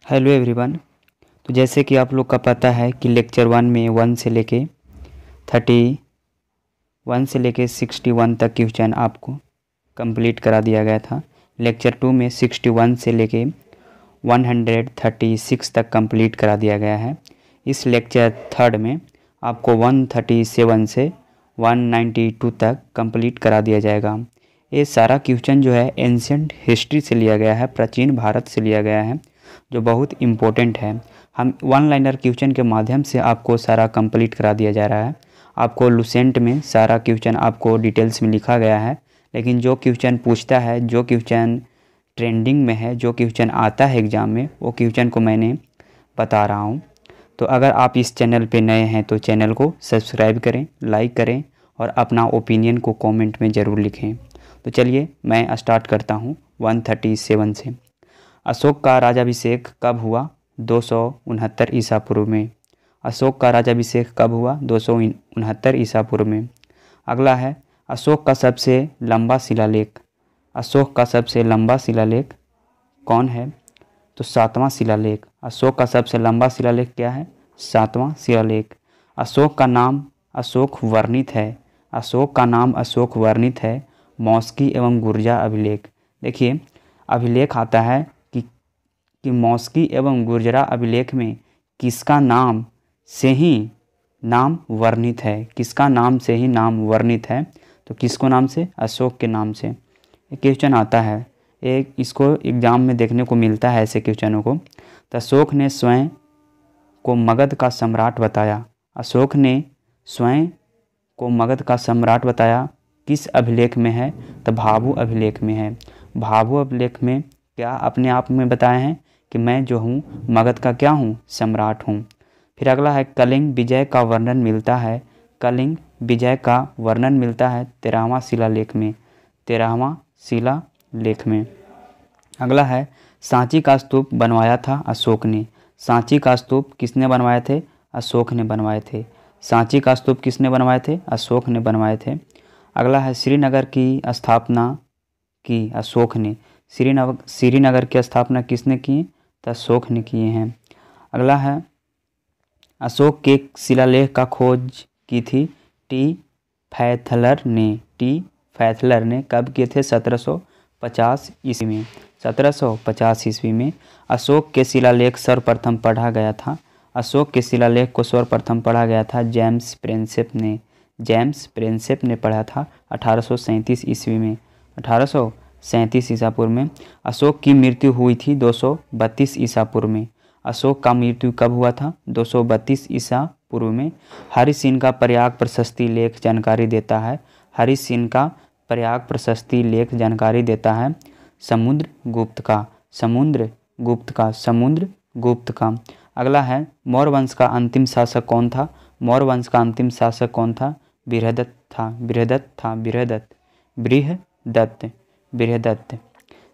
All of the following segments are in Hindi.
Hello everyone. तो जैसे कि आप लोग का पता है कि लेक्चर 1 में 1 से लेके 31 से लेके 61 तक क्वेश्चन आपको कंप्लीट करा दिया गया था। लेक्चर 2 में 61 से लेके 136 तक कंप्लीट करा दिया गया है। इस लेक्चर 3 में आपको 137 से 192 तक कंप्लीट करा दिया जाएगा। ये सारा क्वेश्चन जो है एंशिएंट हिस्ट्री से लिया गया है, प्राचीन भारत से लिया गया है, जो बहुत इम्पोर्टेंट है। हम वन लाइनर क्वेश्चन के माध्यम से आपको सारा कंप्लीट करा दिया जा रहा है। आपको लुसेंट में सारा क्वेश्चन आपको डिटेल्स में लिखा गया है, लेकिन जो क्वेश्चन पूछता है, जो क्वेश्चन ट्रेंडिंग में है, जो क्वेश्चन आता है एग्ज़ाम में, वो क्वेश्चन को मैंने बता रहा हूँ। तो अगर आप इस चैनल पे नए हैं तो चैनल को सब्सक्राइब करें, लाइक करें और अपना ओपिनियन को कमेंट में ज़रूर लिखें। तो चलिए मैं स्टार्ट करता हूँ 137 से। अशोक का राज्याभिषेक कब हुआ? 269 ईसा पूर्व में। अशोक का राज्याभिषेक कब हुआ? 269 ईसा पूर्व में। अगला है अशोक का सबसे लंबा शिलालेख। अशोक का सबसे लंबा शिलालेख कौन है? तो 7वां शिलालेख। अशोक का सबसे लंबा शिलालेख क्या है? 7वां शिलालेख। अशोक का नाम अशोक वर्णित है। अशोक का नाम अशोक वर्णित है। मौस्की एवं गुर्जा अभिलेख। देखिए अभिलेख आता है कि मौस्की एवं गुर्जरा अभिलेख में किसका नाम से ही नाम वर्णित है? किसका नाम से ही नाम वर्णित है? तो किसको नाम से? अशोक के नाम से। एक क्वेश्चन आता है, एक इसको एग्जाम में देखने को मिलता है ऐसे क्वेश्चनों को। तो अशोक ने स्वयं को मगध का सम्राट बताया। अशोक ने स्वयं को मगध का सम्राट बताया किस अभिलेख में है? तो भाभु अभिलेख में है। भाभु अभिलेख में क्या अपने आप में बताए हैं कि मैं जो हूँ मगध का क्या हूँ? सम्राट हूँ। फिर अगला है कलिंग विजय का वर्णन मिलता है। कलिंग विजय का वर्णन मिलता है 13वां शिलालेख में। 13वां शिलालेख में। अगला है सांची का स्तूप बनवाया था अशोक ने। सांची का स्तूप किसने बनवाए थे? अशोक ने बनवाए थे। सांची का स्तूप किसने बनवाए थे? अशोक ने बनवाए थे। अगला है श्रीनगर की स्थापना की अशोक ने। श्रीनगर की स्थापना किसने की? तो अशोक ने किए हैं। अगला है अशोक के शिलालेख का खोज की थी टी फैथलर ने। टी फैथलर ने कब किए थे? 1750 ईस्वी में। 1750 ईस्वी में अशोक के शिलालेख सर्वप्रथम पढ़ा गया था। अशोक के शिलालेख को सर्वप्रथम पढ़ा गया था जेम्स प्रिंसेप ने। जेम्स प्रिंसेप ने पढ़ा था 1837 ईस्वी में। 1837 ईसा पूर्व में। अशोक की मृत्यु हुई थी 232 ईसा पूर्व में। अशोक का मृत्यु कब हुआ था? 232 ईसा पूर्व में। हरिसिंह का प्रयाग प्रशस्ति लेख जानकारी देता है। हरिसिंह का प्रयाग प्रशस्ति लेख जानकारी देता है समुद्रगुप्त का। समुद्रगुप्त का। समुद्रगुप्त का। अगला है मौर्य वंश का अंतिम शासक कौन था? मौर्य वंश का अंतिम शासक कौन था? बृहदत्त था। बृहदत्त था। बृहदत्त। बृहदत्त। बृहदत्त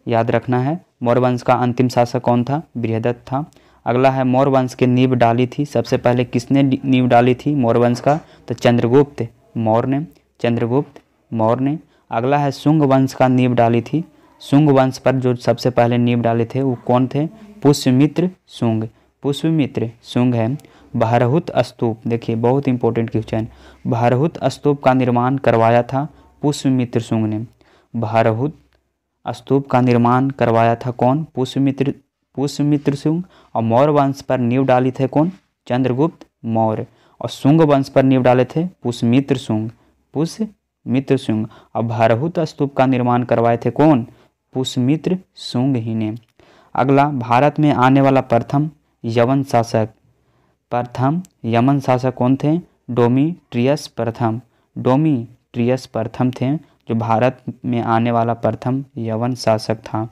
याद रखना है। मौर्य वंश का अंतिम शासक कौन था? बृहदत्त था। अगला है मौर्य वंश की नींव डाली थी। सबसे पहले किसने नींव डाली थी मौर्य वंश का? तो चंद्रगुप्त मौर्य ने। चंद्रगुप्त मौर्य ने। अगला है शुंग वंश का नींव डाली थी। शुंग वंश पर जो सबसे पहले नींव डाले थे वो कौन थे? पुष्यमित्र शुंग। पुष्यमित्र शुंग है। भारहुत स्तूप, देखिए बहुत इंपॉर्टेंट क्वेश्चन। भारहुत स्तूप का निर्माण करवाया था पुष्यमित्र शुंग ने। भारहुत स्तूप का निर्माण करवाया था कौन? पुष्यमित्र शुंग। और मौर्य वंश पर नींव डाली थे कौन? चंद्रगुप्त मौर्य। और शुंग वंश पर नींव डाले थे पुष्यमित्र शुंग। पुष्यमित्र शुंग। और भारहुत स्तूप का निर्माण करवाए थे कौन? पुष्यमित्र शुंग ही ने। अगला भारत में आने वाला प्रथम यवन शासक। प्रथम यमन शासक कौन थे? डोमिट्रियस प्रथम। डोमिट्रियस प्रथम थे जो भारत में आने वाला प्रथम यवन शासक था।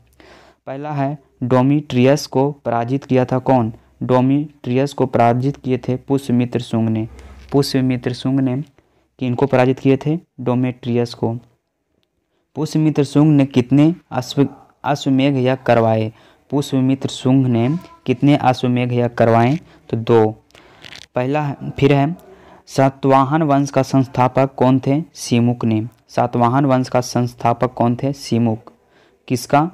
पहला है डोमिट्रियस को पराजित किया था कौन? डोमिट्रियस को पराजित किए थे पुष्यमित्र शुंग ने। पुष्यमित्र शुंग ने किनको पराजित किए थे? डोमिट्रियस को। पुष्यमित्र शुंग ने कितने अश्वमेध यज्ञ करवाए? पुष्यमित्र शुंग ने कितने अश्वमेध यज्ञ करवाए? तो 2। पहला फिर है सातवाहन वंश का संस्थापक कौन थे? सिमुक ने। सातवाहन वंश का संस्थापक कौन थे? सिमुक। किसका?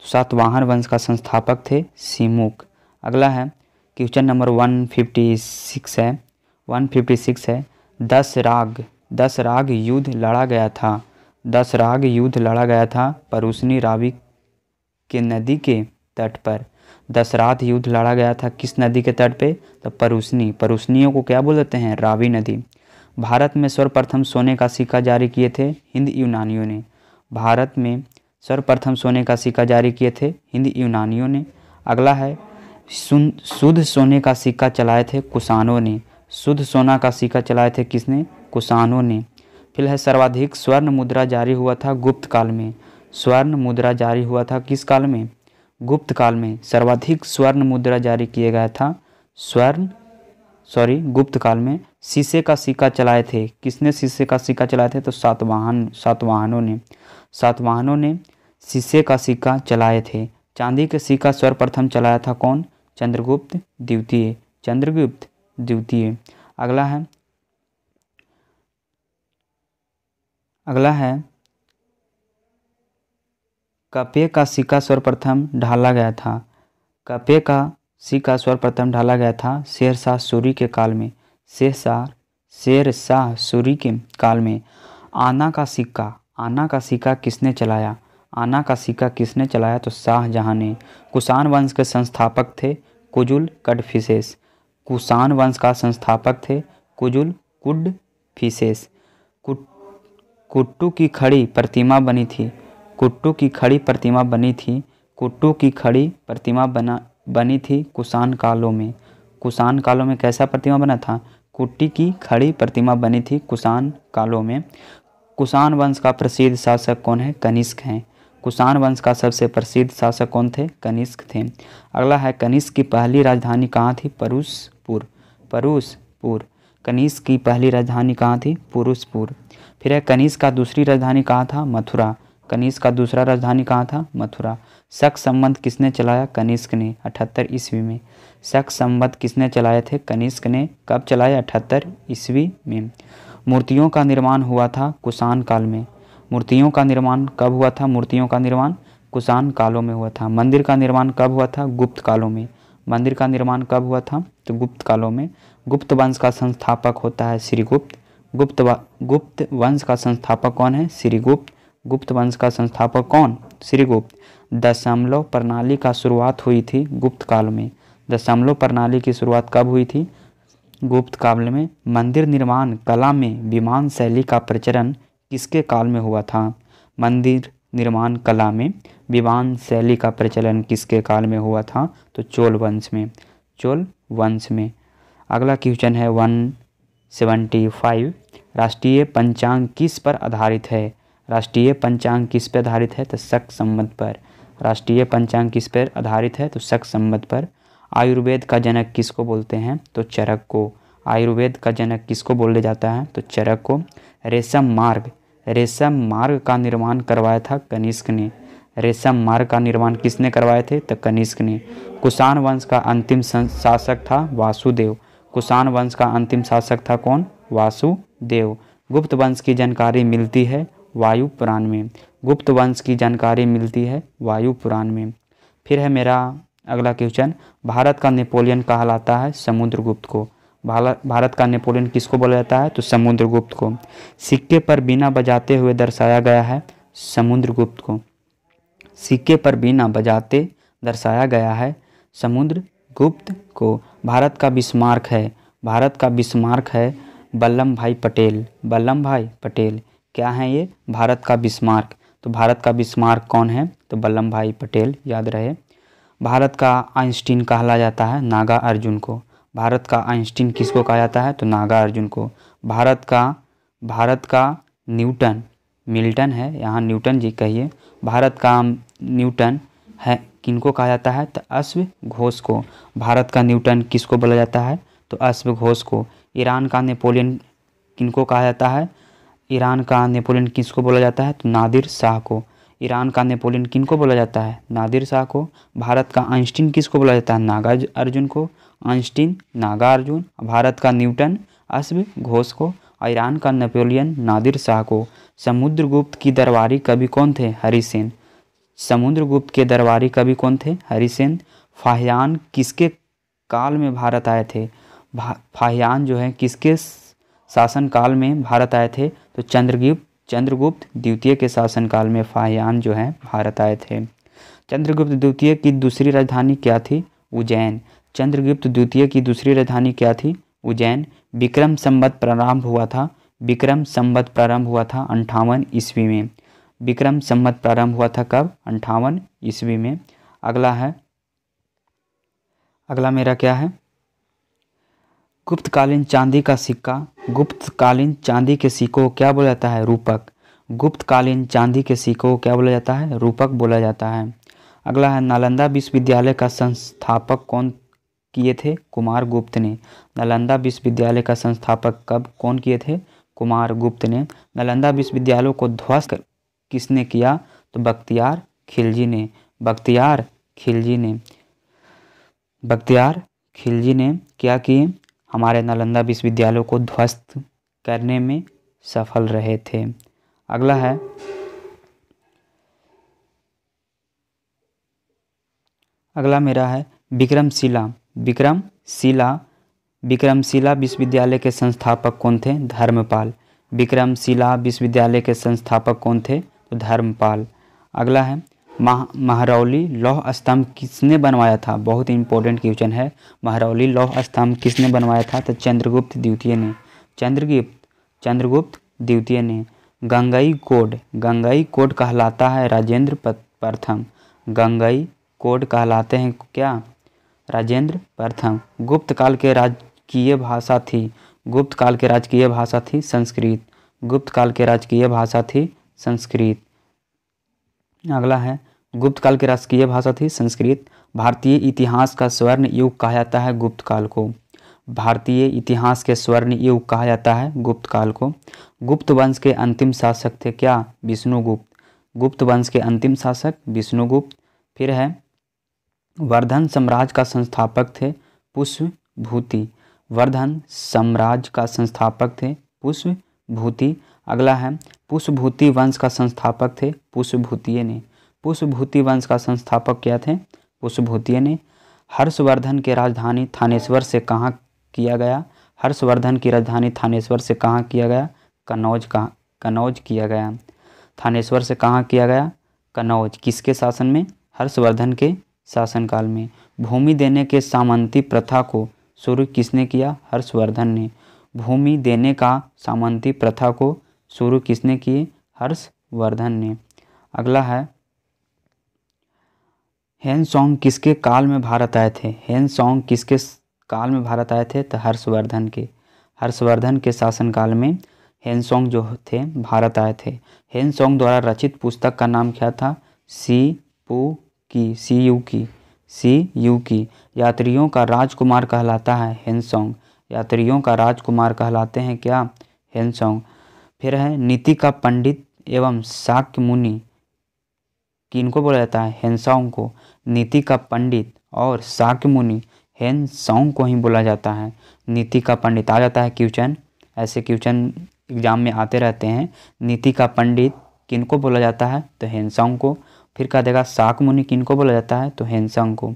सातवाहन वंश का संस्थापक थे सिमुक। अगला है क्वेश्चन नंबर 156 है। 156 है, 10 राग युद्ध लड़ा गया था। 10 राग युद्ध लड़ा गया था परुसनी रावी के नदी के तट पर। 10 रात युद्ध लड़ा गया था किस नदी के तट पे? तो परुसनी। परुसनियों को क्या बोलते हैं? रावी नदी। भारत में सर्वप्रथम सोने का सिक्का जारी किए थे हिंद यूनानियों ने। भारत में सर्वप्रथम सोने का सिक्का जारी किए थे हिंद यूनानियों ने। अगला है शुद्ध सोने का सिक्का चलाए थे कुषाणों ने। शुद्ध सोना का सिक्का चलाए थे किसने? कुषाणों ने। फिर है सर्वाधिक स्वर्ण मुद्रा जारी हुआ था गुप्त काल में। स्वर्ण मुद्रा जारी हुआ था किस काल में? गुप्त काल में सर्वाधिक स्वर्ण मुद्रा जारी किया गया था गुप्त काल में। शीशे का सिक्का चलाए थे किसने? शीशे का सिक्का चलाए थे तो सातवाहनों ने शीशे का सिक्का चलाए थे। चांदी का सिक्का सर्वप्रथम चलाया था कौन? चंद्रगुप्त द्वितीय। अगला है कपे का सिक्का सर्वप्रथम ढाला गया था। कपे का सिक्का सर्वप्रथम ढाला गया था शेरशाह सूरी के काल में। शेरशाह सूरी के काल में। आना का सिक्का किसने चलाया? आना का सिक्का किसने चलाया? तो शाहजहां ने। कुषाण वंश के संस्थापक थे कुजुल कडफिसेस। कुषाण वंश का संस्थापक थे कुजुल कुडफिसेस। कुट्टू की खड़ी प्रतिमा बनी थी। कुट्टू की खड़ी प्रतिमा बनी थी कुषाण कालों में। कुषाण कालों में कैसा प्रतिमा बना था? कुट्टी की खड़ी प्रतिमा बनी थी कुषाण कालों में। कुषाण वंश का प्रसिद्ध शासक कौन है? कनिष्क हैं। कुषाण वंश का सबसे प्रसिद्ध शासक कौन थे? कनिष्क थे। अगला है कनिष्क की पहली राजधानी कहाँ थी? परुसपुर। कनिष्क की पहली राजधानी कहाँ थी? पुरुषपुर। फिर है कनिष्क का दूसरी राजधानी कहाँ था? मथुरा। कनिष्क का दूसरा राजधानी कहाँ था? मथुरा। शक संवत किसने चलाया? कनिष्क ने 78 ईस्वी में। शक संवत किसने चलाए थे? कनिष्क ने। कब चलाया? 78 ईस्वी में। मूर्तियों का निर्माण हुआ था कुषाण काल में। मूर्तियों का निर्माण कब हुआ था? मूर्तियों का निर्माण कुषाण कालों में हुआ था। मंदिर का निर्माण कब हुआ था? गुप्त कालों में। मंदिर का निर्माण कब हुआ था? तो गुप्त कालों में। गुप्त वंश का संस्थापक होता है श्रीगुप्त। गुप्त वंश का संस्थापक कौन है? श्रीगुप्त। गुप्त वंश का संस्थापक कौन? श्रीगुप्त। दशमलव प्रणाली का शुरुआत हुई थी गुप्त काल में। दशमलव प्रणाली की शुरुआत कब हुई थी? गुप्त काल में। मंदिर निर्माण कला में विमान शैली का प्रचलन किसके काल में हुआ था? मंदिर निर्माण कला में विमान शैली का प्रचलन किसके काल में हुआ था? तो चोल वंश में। अगला क्वेश्चन है 175। राष्ट्रीय पंचांग किस पर आधारित है? राष्ट्रीय पंचांग किस पर आधारित है? तो शक संवत पर। राष्ट्रीय पंचांग किस पर आधारित है? तो शक संवत पर। आयुर्वेद का जनक किसको बोलते हैं? तो चरक को। आयुर्वेद का जनक किसको बोला जाता है? तो चरक को। रेशम मार्ग का निर्माण करवाया था कनिष्क ने। रेशम मार्ग का निर्माण किसने करवाए थे? तो कनिष्क ने। कुषाण वंश का अंतिम शासक था वासुदेव। कुषाण वंश का अंतिम शासक था कौन? वासुदेव। गुप्त वंश की जानकारी मिलती है वायु पुराण में। गुप्त वंश की जानकारी मिलती है वायु पुराण में। फिर है मेरा अगला क्वेश्चन, भारत का नेपोलियन कहलाता है समुद्रगुप्त को। भारत का नेपोलियन किसको बोला जाता है? तो समुद्रगुप्त को। सिक्के पर बीना बजाते हुए दर्शाया गया है समुद्रगुप्त को। सिक्के पर बीना बजाते दर्शाया गया है समुद्रगुप्त को। भारत का बिस्मार्क है वल्लभ भाई पटेल। क्या है ये? भारत का बिस्मार्क। तो भारत का बिस्मार्क कौन है? तो वल्लभ भाई पटेल, याद रहे। भारत का आइंस्टीन कहा जाता है नागा अर्जुन को। भारत का आइंस्टीन किसको कहा जाता है? तो नागा अर्जुन को। भारत का न्यूटन, मिल्टन है, यहाँ न्यूटन जी कहिए। भारत का न्यूटन है किनको कहा जाता है? तो अश्व घोष को। भारत का न्यूटन किसको बोला जाता है? तो अश्व घोष को। ईरान का नेपोलियन किनको कहा जाता है? ईरान का नेपोलियन किसको बोला जाता है? तो नादिर शाह को। ईरान का नेपोलियन किनको बोला जाता है? नादिर शाह को। भारत का आइंस्टीन किसको बोला जाता है? नागा अर्जुन को। आइंस्टीन नागा अर्जुन। भारत का न्यूटन अश्व घोष को। ईरान का नेपोलियन नादिर शाह को। समुद्रगुप्त की दरबारी कवि कौन थे? हरिसेन। समुद्रगुप्त के दरबारी कवि कौन थे? हरिसेन। फाहियान किसके काल में भारत आए थे? फाहियान जो है किसके शासन काल में भारत आए थे? तो चंद्रगुप्त द्वितीय के शासन काल में फाहियान जो है भारत आए थे। चंद्रगुप्त द्वितीय की दूसरी राजधानी क्या थी? उज्जैन। चंद्रगुप्त द्वितीय की दूसरी राजधानी क्या थी? उज्जैन। विक्रम संवत प्रारंभ हुआ था 58 ईस्वी में। विक्रम संवत प्रारंभ हुआ था कब? 58 ईस्वी में। अगला मेरा क्या है? गुप्तकालीन चांदी का सिक्का। गुप्तकालीन चांदी के सिक्कों को क्या बोला जाता है? रूपक। गुप्तकालीन चांदी के सिक्कों को क्या बोला जाता है? रूपक बोला जाता है। अगला है नालंदा विश्वविद्यालय का संस्थापक कौन किए थे? कुमारगुप्त ने। नालंदा विश्वविद्यालय का संस्थापक कौन किए थे? कुमारगुप्त ने। नालंदा विश्वविद्यालय को ध्वस्त किसने किया? तो बख्तियार खिलजी ने क्या किए? हमारे नालंदा विश्वविद्यालय को ध्वस्त करने में सफल रहे थे। अगला मेरा है विक्रमशिला विश्वविद्यालय के संस्थापक कौन थे? धर्मपाल। विक्रमशिला विश्वविद्यालय के संस्थापक कौन थे? तो धर्मपाल। अगला है महरौली लौह स्तंभ किसने बनवाया था? बहुत इंपॉर्टेंट क्वेश्चन है। महरौली लौह स्तंभ किसने बनवाया था? तो चंद्रगुप्त द्वितीय ने। गंगई कोड कहलाता है राजेंद्र प्रथम। गंगई कोड कहलाते हैं क्या? राजेंद्र प्रथम। गुप्त काल के राजकीय भाषा थी संस्कृत। अगला है गुप्त काल की राजकीय भाषा थी संस्कृत। भारतीय इतिहास का स्वर्ण युग कहा जाता है गुप्त काल को। भारतीय इतिहास के स्वर्ण युग कहा जाता है गुप्त काल को। गुप्त वंश के अंतिम शासक थे क्या? विष्णुगुप्त। गुप्त वंश के अंतिम शासक विष्णुगुप्त। फिर है वर्धन साम्राज्य का संस्थापक थे पुष्पभूति। वर्धन साम्राज्य का संस्थापक थे पुष्पभूति। अगला है पुष्पभूति वंश का संस्थापक थे पुष्पभूतिय ने। पुष्पभूति वंश का संस्थापक क्या थे? पुष्पभूतिय ने। हर्षवर्धन की राजधानी थानेश्वर से कहाँ किया गया? हर्षवर्धन की राजधानी थानेश्वर से कहाँ किया गया? कनौज किया गया। थानेश्वर से कहाँ किया गया? कनौज। किसके शासन में? हर्षवर्धन के शासनकाल में। भूमि देने के सामंती प्रथा को शुरू किसने किया? हर्षवर्धन ने। भूमि देने का सामंती प्रथा को शुरू किसने किए? हर्षवर्धन ने। अगला है हेनसोंग किसके काल में भारत आए थे? हेनसोंग किसके काल में भारत आए थे? तो हर्षवर्धन के शासनकाल में हेनसोंग जो थे भारत आए थे। हेनसोंग द्वारा रचित पुस्तक का नाम क्या था? सीयूकी। यात्रियों का राजकुमार कहलाता है हेनसोंग। यात्रियों का राजकुमार कहलाते हैं क्या? हेनसोंग। फिर है नीति का पंडित एवं शाक्य मुनि किनको बोला जाता है? हेनसोंग को। नीति का पंडित और शाक्य मुनि हेनसोंग को ही बोला जाता है। नीति का पंडित आ जाता है क्वेश्चन, ऐसे क्वेश्चन एग्जाम में आते रहते हैं। नीति का पंडित किनको बोला जाता है? तो हेनसोंग को। फिर कह देगा शाक्य मुनि किनको बोला जाता है? तो हेनसोंग को।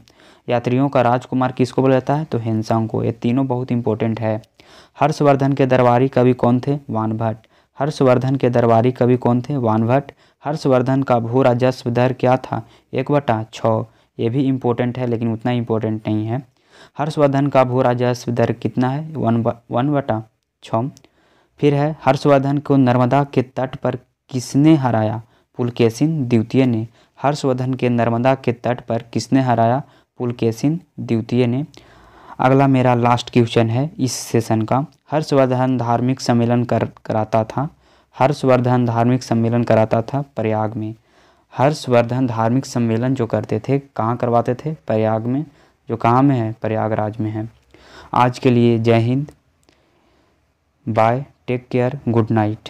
यात्रियों का राजकुमार किसको बोला जाता है? तो हेनसोंग को। ये तीनों बहुत इंपॉर्टेंट है। हर्षवर्धन के दरबारी कवि कौन थे? वानभट्ट। हर्षवर्धन के दरबारी कवि कौन थे? वानभट्ट। हर्षवर्धन का भू राजस्व दर क्या था? 1/6। ये भी इम्पोर्टेंट है लेकिन उतना इम्पोर्टेंट नहीं है। हर्षवर्धन का भू राजस्व दर कितना है? 1/6। फिर है हर्षवर्धन को नर्मदा के तट पर किसने हराया? पुलकेशिन द्वितीय ने। हर्षवर्धन के नर्मदा के तट पर किसने हराया? पुलकेशिन द्वितीय ने। अगला मेरा लास्ट क्वेश्चन है इस सेशन का। हर्षवर्धन धार्मिक सम्मेलन कराता था। हर्षवर्धन धार्मिक सम्मेलन कराता था प्रयाग में। हर्षवर्धन धार्मिक सम्मेलन जो करते थे कहाँ करवाते थे? प्रयाग में, जो कहाँ में है? प्रयागराज में है। आज के लिए जय Hind, bye, take care, good night.